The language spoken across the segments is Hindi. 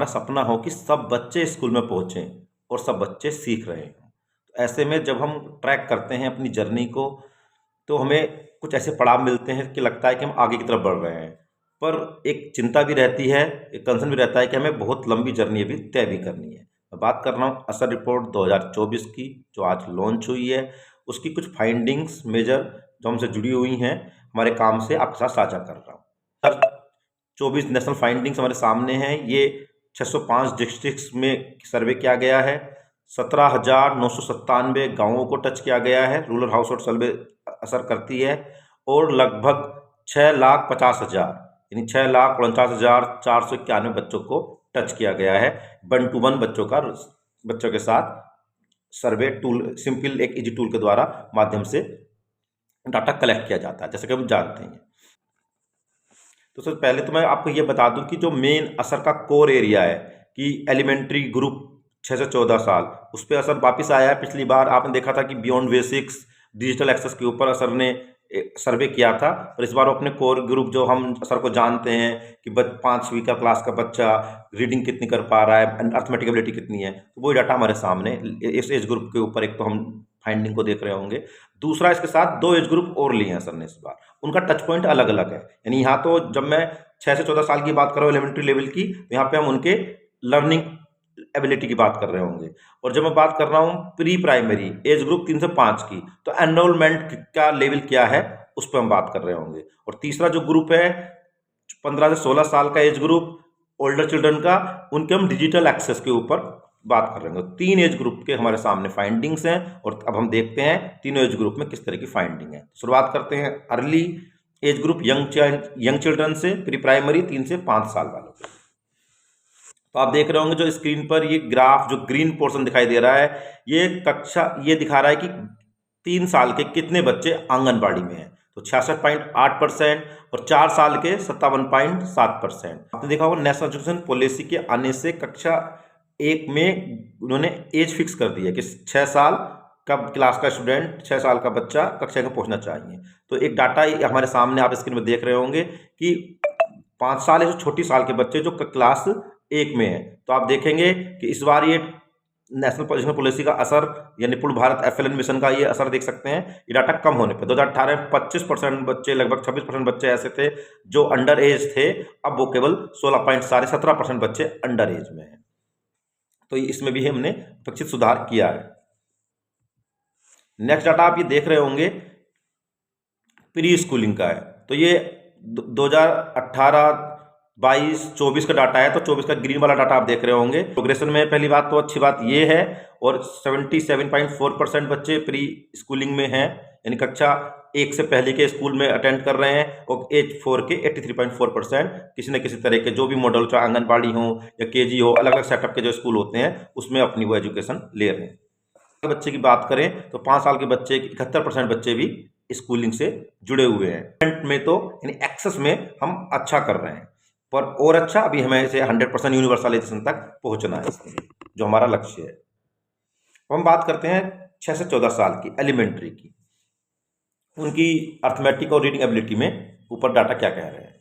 हमारा सपना हो कि सब बच्चे स्कूल में पहुँचें और सब बच्चे सीख रहे हों। तो ऐसे में जब हम ट्रैक करते हैं अपनी जर्नी को, तो हमें कुछ ऐसे पड़ाव मिलते हैं कि लगता है कि हम आगे की तरफ बढ़ रहे हैं। पर एक चिंता भी रहती है, एक कंसर्न भी रहता है कि हमें बहुत लंबी जर्नी अभी तय भी करनी है। मैं बात कर रहा हूँ असर रिपोर्ट 2024 की, जो आज लॉन्च हुई है। उसकी कुछ फाइंडिंग्स मेजर जो हमसे जुड़ी हुई हैं हमारे काम से, आपके साथ साझा कर रहा हूँ। 24 नेशनल फाइंडिंग्स हमारे सामने हैं। ये 605 डिस्ट्रिक्ट्स में सर्वे किया गया है। 17,997 गाँवों को टच किया गया है, रूरल हाउस होल्ड सर्वे असर करती है। और लगभग 6,50,000 यानी 6,49,491 बच्चों को टच किया गया है। 1 to 1 बच्चों के साथ सर्वे टूल, सिंपल एक इजी टूल के द्वारा माध्यम से डाटा कलेक्ट किया जाता है, जैसे कि हम जानते हैं। तो सबसे पहले तो मैं आपको ये बता दूं कि जो मेन असर का कोर एरिया है कि एलिमेंट्री ग्रुप 6 से 14 साल, उस पर असर वापस आया है। पिछली बार आपने देखा था कि बियॉन्ड बेसिक्स डिजिटल एक्सेस के ऊपर असर ने सर्वे किया था, और इस बार अपने कोर ग्रुप जो हम असर को जानते हैं कि 5वीं का क्लास का बच्चा रीडिंग कितनी कर पा रहा है, अर्थमेटिक एबिलिटी कितनी है, तो वही डाटा हमारे सामने इस एज ग्रुप के ऊपर एक तो हम फाइंडिंग को देख रहे होंगे। दूसरा, इसके साथ 2 एज ग्रुप और लिए हैं सर ने इस बार, उनका टच पॉइंट अलग अलग है। यानी यहाँ तो जब मैं 6 से 14 साल की बात कर रहा हूँ एलिमेंट्री लेवल की, तो यहाँ पे हम उनके लर्निंग एबिलिटी की बात कर रहे होंगे। और जब मैं बात कर रहा हूँ प्री प्राइमरी एज ग्रुप 3 से 5 की, तो एनरोलमेंट का लेवल क्या है उस पर हम बात कर रहे होंगे। और तीसरा जो ग्रुप है 15 से 16 साल का एज ग्रुप ओल्डर चिल्ड्रन का, उनके हम डिजिटल एक्सेस के ऊपर बात कर रहे हैं। 3 एज ग्रुप के हमारे सामने फाइंडिंग्स हैं, और अब हम देखते हैं तीनों एज ग्रुप में किस तरह की फाइंडिंग है। शुरुआत करते हैं early age group young children से, प्री प्राइमरी 3 से 5 साल वालों के। तो आप देख रहे होंगे जो स्क्रीन पर ये ग्राफ, जो ग्रीन पोर्शन दिखाई दे रहा है, ये कक्षा ये दिखा रहा है कि 3 साल के कितने बच्चे आंगनबाड़ी में हैं। तो 66.8% और 4 साल के 57.7%। आपने देखा होगा नेशनल एजुकेशन पॉलिसी के आने से कक्षा 1 में उन्होंने एज फिक्स कर दी है कि 6 साल का क्लास का स्टूडेंट, 6 साल का बच्चा कक्षा में पहुंचना चाहिए। तो एक डाटा हमारे सामने आप स्क्रीन में देख रहे होंगे कि 5 साल या जो छोटी साल के बच्चे जो क्लास 1 में है, तो आप देखेंगे कि इस बार ये नेशनल एजुकेशन पॉलिसी का असर, यानी पूर्ण भारत FLN मिशन का ये असर देख सकते हैं। ये डाटा कम होने पे 2018 में 25% बच्चे, लगभग 26% बच्चे ऐसे थे जो अंडर एज थे, अब वो केवल 17% बच्चे अंडर एज में हैं। तो इसमें भी हमने अपेक्षित सुधार किया है। नेक्स्ट डाटा आप ये देख रहे होंगे प्री स्कूलिंग का है। तो ये 2018, 22, 24 का डाटा है। तो 24 का ग्रीन वाला डाटा आप देख रहे होंगे। प्रोग्रेशन में पहली बात तो अच्छी बात ये है, और 77.4% बच्चे प्री स्कूलिंग में हैं, यानी कक्षा 1 से पहले के स्कूल में अटेंड कर रहे हैं। और एज 4 के 83.4% किसी न किसी तरह के जो भी मॉडल, चाहे आंगनबाड़ी हो या KG हो, अलग अलग सेटअप के जो स्कूल होते हैं उसमें अपनी वो एजुकेशन ले रहे हैं। बच्चे की बात करें तो 5 साल के बच्चे 71% बच्चे भी स्कूलिंग से जुड़े हुए हैं। में तो यानी एक्सेस में हम अच्छा कर रहे हैं, पर और अच्छा अभी हमें इसे 100% यूनिवर्सलाइजेशन तक पहुंचना है, इसमें जो हमारा लक्ष्य है। हम बात करते हैं 6 से 14 साल की एलिमेंट्री की, उनकी अर्थमेटिक और रीडिंग एबिलिटी में ऊपर डाटा क्या कह रहे हैं।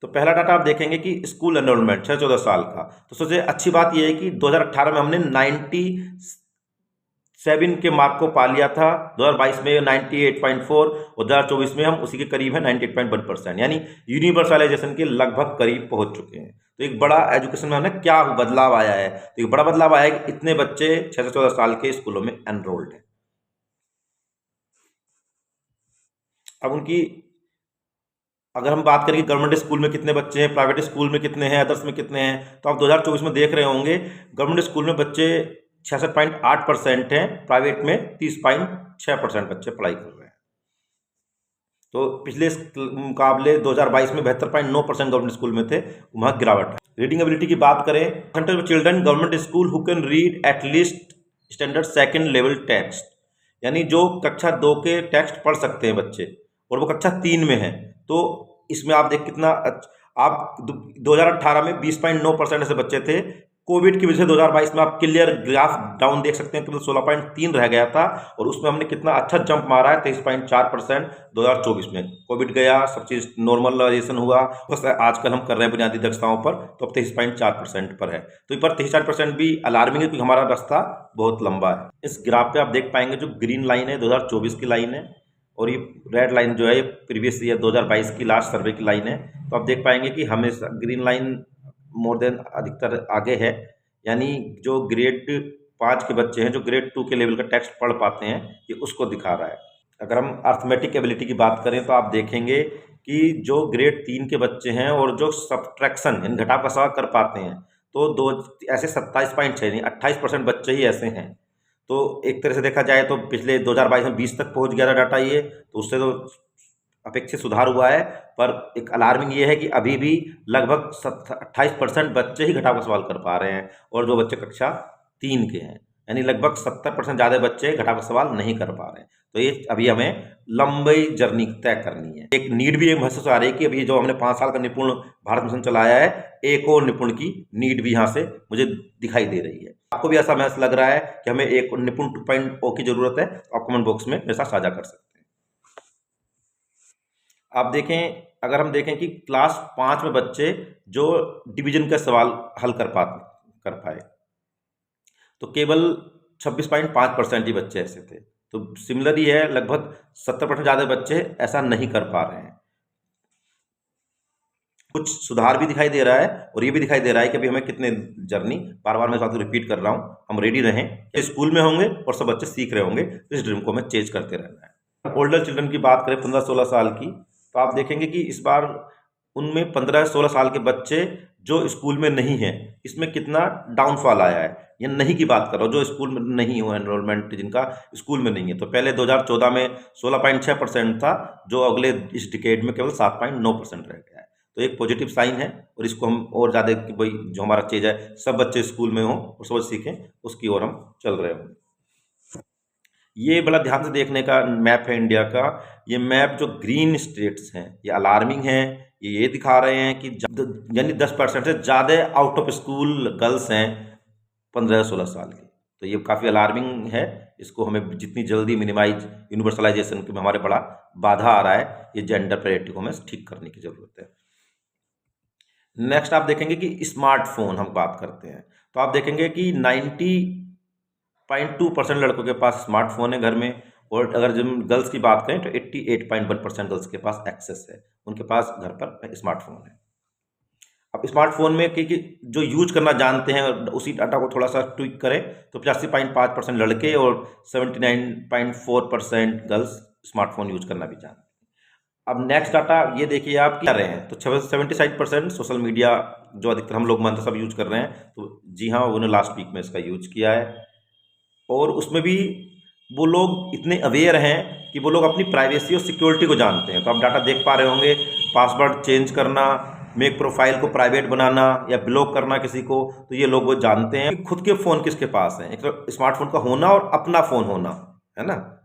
तो पहला डाटा आप देखेंगे कि स्कूल एनरोलमेंट 6 से 14 साल का। तो सबसे अच्छी बात यह है कि 2018 में हमने 97 के मार्क को पा लिया था, 2022 में 98.4 और 2024 में हम उसी के करीब है 98.1%, यानी यूनिवर्सलाइजेशन के लगभग करीब पहुंच चुके हैं। तो एक बड़ा एजुकेशन में हमें क्या बदलाव आया है, तो एक बड़ा बदलाव आया है कि इतने बच्चे 6 से 14 साल के स्कूलों में एनरोल्ड हैं। अब उनकी अगर हम बात करें गवर्नमेंट स्कूल में कितने बच्चे हैं, प्राइवेट स्कूल में कितने हैं, अदर्स में कितने हैं, तो आप 2024 में देख रहे होंगे गवर्नमेंट स्कूल में बच्चे 66.8% हैं, प्राइवेट में 30.6% बच्चे पढ़ाई कर रहे हैं। तो पिछले मुकाबले 2022 में 72.9% गवर्नमेंट स्कूल में थे, वहाँ गिरावट है। रीडिंग एबिलिटी की बात करें, percentage of children government school who can read at least standard 2nd level text, यानी जो कक्षा 2 के टेक्स्ट पढ़ सकते हैं बच्चे, और वो कक्षा 3 में है। तो इसमें आप देख कितना आप 2018 में 20.9% ऐसे बच्चे थे, कोविड की वजह से 2022 में आप क्लियर ग्राफ डाउन देख सकते हैं, केवल 16.3 रह गया था और उसमें हमने कितना अच्छा जंप मारा है, 23.4% 2024 में। कोविड गया, सब चीज़ नॉर्मलाइजेशन हुआ, बस आजकल हम कर रहे हैं बुनियादी दक्षताओं पर, तो अब 23.4% पर है। तो पर 23% भी अलार्मिंग है क्योंकि हमारा रास्ता बहुत लंबा है। इस ग्राफ पे आप देख पाएंगे जो ग्रीन लाइन है 2024 की लाइन है और ये रेड लाइन जो है ये प्रीवियस ईयर 2022 की लास्ट सर्वे की लाइन है। तो आप देख पाएंगे कि हमेशा ग्रीन लाइन मोर देन अधिकतर आगे है, यानी जो ग्रेड 5 के बच्चे हैं जो ग्रेड 2 के लेवल का टेक्स्ट पढ़ पाते हैं ये उसको दिखा रहा है। अगर हम अर्थमेटिक एबिलिटी की बात करें तो आप देखेंगे कि जो ग्रेड 3 के बच्चे हैं और जो सब्ट्रैक्शन यानी घटाव घटाव कर पाते हैं तो दो ऐसे 27.6 यानी 28% बच्चे ही ऐसे हैं। तो एक तरह से देखा जाए तो पिछले 2022 में 20 तक पहुंच गया था डाटा ये, तो उससे तो अपेक्षित सुधार हुआ है। पर एक अलार्मिंग ये है कि अभी भी लगभग 28% बच्चे ही घटाव का सवाल कर पा रहे हैं और जो बच्चे कक्षा 3 के हैं यानी लगभग 70% ज़्यादा बच्चे घटाव का सवाल नहीं कर पा रहे हैं। तो ये अभी हमें लंबी जर्नी तय करनी है। एक नीड भी एक महसूस आ रही है कि अभी जो हमने 5 साल का निपुण भारत मिशन चलाया है, एक और निपुण की नीड भी यहाँ से मुझे दिखाई दे रही है। आपको भी ऐसा महसूस लग रहा है कि हमें एक निपुण 2.0 की जरूरत है, तो आप कमेंट बॉक्स में मेरे साथ साझा कर सकते हैं। आप देखें, अगर हम देखें कि क्लास 5 में बच्चे जो डिवीजन का सवाल हल कर पाए तो केवल 26.5% ही बच्चे ऐसे थे। तो सिमिलर ही है, लगभग 70% ज़्यादा बच्चे ऐसा नहीं कर पा रहे हैं। कुछ सुधार भी दिखाई दे रहा है और ये भी दिखाई दे रहा है कि अभी हमें कितने जर्नी, बार बार मैं इस बात को रिपीट कर रहा हूँ, हम रेडी रहें। स्कूल में होंगे और सब बच्चे सीख रहे होंगे, तो इस ड्रीम को हमें चेंज करते रहना है। ओल्डर चिल्ड्रन की बात करें 15-16 साल की, तो आप देखेंगे कि इस बार उनमें 15-16 साल के बच्चे जो स्कूल में नहीं हैं, इसमें कितना डाउनफॉल आया है। ये नहीं की बात कर रहा हूँ जो स्कूल में नहीं हुआ एनरोलमेंट, जिनका स्कूल में नहीं है। तो पहले 2014 में 16.6% था, जो अगले इस डिकेड में केवल 7.9% रह गया है। तो एक पॉजिटिव साइन है और इसको हम और ज़्यादा कि भाई जो हमारा चीज़ है सब बच्चे स्कूल में हों और सब सीखें, उसकी ओर हम चल रहे हों। ये बड़ा ध्यान से देखने का मैप है इंडिया का। ये मैप जो ग्रीन स्टेट्स हैं ये अलार्मिंग है, ये दिखा रहे हैं कि यानी 10% से ज़्यादा आउट ऑफ स्कूल गर्ल्स हैं 15-16 साल की। तो ये काफ़ी अलार्मिंग है, इसको हमें जितनी जल्दी मिनिमाइज यूनिवर्सलाइजेशन में हमारे बड़ा बाधा आ रहा है, ये जेंडर पैरिटी को हमें ठीक करने की ज़रूरत है। नेक्स्ट आप देखेंगे कि स्मार्टफोन हम बात करते हैं, तो आप देखेंगे कि 90.2% लड़कों के पास स्मार्टफोन है घर में, और अगर जब गर्ल्स की बात करें तो 88.1% गर्ल्स के पास एक्सेस है, उनके पास घर पर स्मार्टफोन है। अब स्मार्टफोन में कि जो यूज करना जानते हैं उसी डाटा को थोड़ा सा ट्विक करें तो 85.5% लड़के और 79.4% गर्ल्स स्मार्टफोन यूज करना भी जानते हैं। अब नेक्स्ट डाटा ये देखिए आप क्या रहे हैं, तो 77% सोशल मीडिया जो अधिकतर हम लोग मानते सब यूज कर रहे हैं, तो जी हाँ उन्होंने लास्ट वीक में इसका यूज किया है। और उसमें भी वो लोग इतने अवेयर हैं कि वो लोग अपनी प्राइवेसी और सिक्योरिटी को जानते हैं। तो आप डाटा देख पा रहे होंगे, पासवर्ड चेंज करना, मेक प्रोफाइल को प्राइवेट बनाना या ब्लॉक करना किसी को, तो ये लोग वो जानते हैं कि खुद के फ़ोन किसके पास है। एक तो स्मार्टफोन का होना और अपना फ़ोन होना, है ना,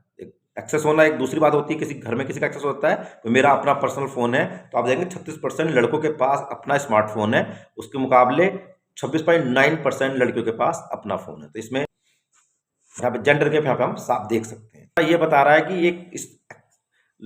एक्सेस होना एक दूसरी बात होती है। किसी घर में किसी का एक्सेस होता है तो मेरा अपना पर्सनल फ़ोन है, तो आप देखेंगे 36% लड़कों के पास अपना स्मार्टफोन है, उसके मुकाबले 26.9% लड़कियों के पास अपना फ़ोन है। तो इसमें यहाँ पे जेंडर के यहाँ पे हम साफ देख सकते हैं। ये बता रहा है कि एक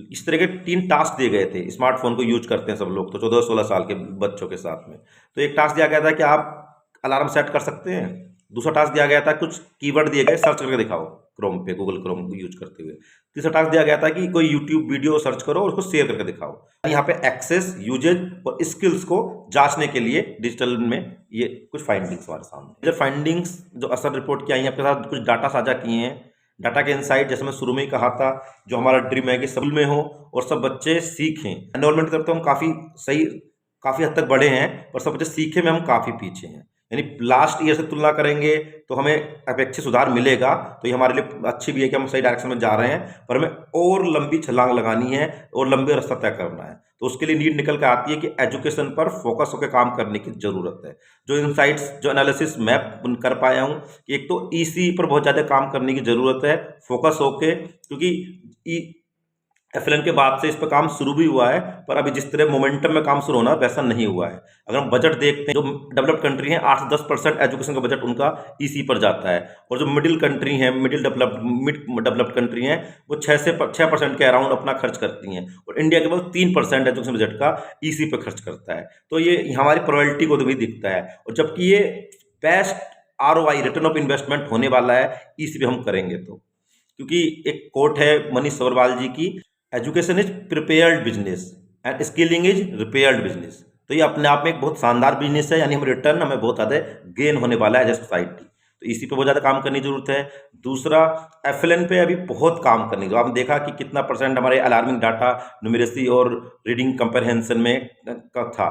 इस तरह के 3 टास्क दिए गए थे, स्मार्टफोन को यूज करते हैं सब लोग, तो 14-16 साल के बच्चों के साथ में। तो एक टास्क दिया गया था कि आप अलार्म सेट कर सकते हैं, दूसरा टास्क दिया गया था कुछ कीवर्ड दिए गए सर्च करके दिखाओ क्रोम पे, गूगल क्रोम को यूज करते हुए। तीसरा टास्क दिया गया था कि कोई यूट्यूब वीडियो सर्च करो और उसको शेयर करके दिखाओ। यहाँ पे एक्सेस, यूजेज और स्किल्स को जांचने के लिए डिजिटल में ये कुछ फाइंडिंग्स हमारे सामने, जो फाइंडिंग्स जो असर रिपोर्ट की आई आपके साथ कुछ डाटा साझा किए हैं। डाटा के इनसाइट, जैसे मैं शुरू में ही कहा था, जो हमारा ड्रीम है कि स्कूल में हो और सब बच्चे सीखें। एनरोलमेंट की तरफ तो हम काफ़ी हद तक बढ़े हैं, पर सब बच्चे सीखे में हम काफ़ी पीछे हैं। यानी लास्ट ईयर से तुलना करेंगे तो हमें अपेक्षित सुधार मिलेगा, तो ये हमारे लिए अच्छी भी है कि हम सही डायरेक्शन में जा रहे हैं, पर हमें और लंबी छलांग लगानी है और लंबे रास्ता तय करना है। तो उसके लिए नीड निकल कर आती है कि एजुकेशन पर फोकस होकर काम करने की ज़रूरत है। जो इनसाइट्स, जो एनालिसिस मैप कर पाया हूँ कि एक तो ईसी पर बहुत ज़्यादा काम करने की ज़रूरत है, फोकस होके, क्योंकि एफएलएन के बाद से इस पर काम शुरू भी हुआ है, पर अभी जिस तरह मोमेंटम में काम शुरू होना वैसा नहीं हुआ है। अगर हम बजट देखते हैं, जो डेवलप्ड कंट्री हैं 8 से 10% एजुकेशन का बजट उनका ईसी पर जाता है, और जो मिडिल कंट्री हैं, मिड डेवलप्ड कंट्री हैं, वो 6% के अराउंड अपना खर्च करती हैं, और इंडिया केवल 3% एजुकेशन बजट का ईसी पर खर्च करता है। तो ये हमारी प्रायोरिटी को तो भी दिखता है, और जबकि ये best ROI return of investment होने वाला है ईसी पे हम करेंगे तो। क्योंकि एक कोट है मनीष सब्रवाल जी की, education is prepared business and skilling is repaired business. तो ये अपने आप में एक बहुत शानदार बिजनेस है, यानी हम रिटर्न हमें बहुत ज़्यादा गेन होने वाला है एज ए सोसाइटी। तो इसी पे बहुत ज़्यादा काम करने की जरूरत है। दूसरा, एफएलएन पे अभी बहुत काम करने की, आपने देखा कि कितना परसेंट हमारे अलार्मिंग डाटा न्यूमेरेसी और रीडिंग कंप्रहेंशन में का था।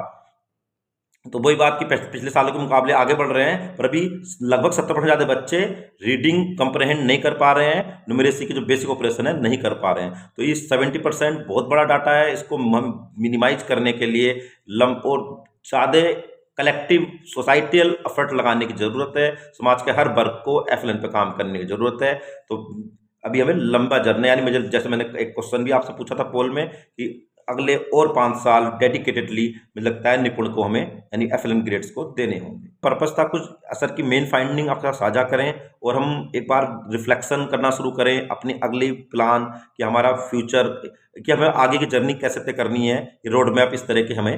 तो वही बात कि पिछले सालों के मुकाबले आगे बढ़ रहे हैं, पर अभी लगभग 70% ज़्यादा बच्चे रीडिंग कंप्रहेंड नहीं कर पा रहे हैं, न्यूमेरेसी की जो बेसिक ऑपरेशन है नहीं कर पा रहे हैं। तो ये 70% बहुत बड़ा डाटा है, इसको हम मिनिमाइज करने के लिए और ज़्यादा कलेक्टिव सोसाइटियल एफर्ट लगाने की ज़रूरत है। समाज के हर वर्ग को एफएलएन पे काम करने की ज़रूरत है। तो अभी हमें लंबा जर्नी, यानी मुझे जैसे मैंने एक क्वेश्चन भी आपसे पूछा था पोल में कि अगले और 5 साल डेडिकेटेडली मुझे लगता है निपुण को हमें यानी एफएलएन ग्रेड्स को देने होंगे। पर्पस था कुछ असर की मेन फाइंडिंग आपके साथ साझा करें, और हम एक बार रिफ्लेक्शन करना शुरू करें अपनी अगली प्लान कि हमारा फ्यूचर, कि हमें आगे की जर्नी कैसे तय करनी है। रोड मैप इस तरह की हमें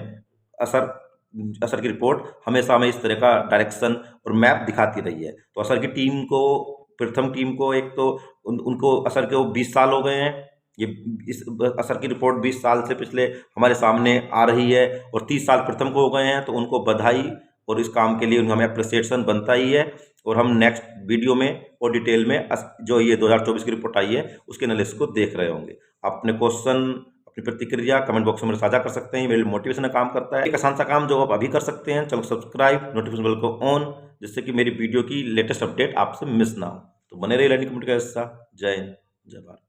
असर की रिपोर्ट हमेशा हमें इस तरह का डायरेक्शन और मैप दिखाती रही है। तो असर की टीम को, प्रथम टीम को, एक तो उनको असर के 20 साल हो गए हैं, ये इस असर की रिपोर्ट 20 साल से पिछले हमारे सामने आ रही है, और 30 साल प्रथम को हो गए हैं। तो उनको बधाई, और इस काम के लिए हमें अप्रिसिएशन बनता ही है। और हम नेक्स्ट वीडियो में और डिटेल में जो ये 2024 की रिपोर्ट आई है उसके एनालिसिस को देख रहे होंगे। आप अपने क्वेश्चन, अपनी प्रतिक्रिया कमेंट बॉक्स में साझा कर सकते हैं, मेरे मोटिवेशन का काम करता है। एक आसान सा काम जो आप अभी कर सकते हैं, चलो सब्सक्राइब, नोटिफिकेशन बेल को ऑन, जिससे कि मेरी वीडियो की लेटेस्ट अपडेट आपसे मिस ना हो। तो बने रहिए लर्निंग कम्युनिटी का हिस्सा। जय हिंद, जय भारत।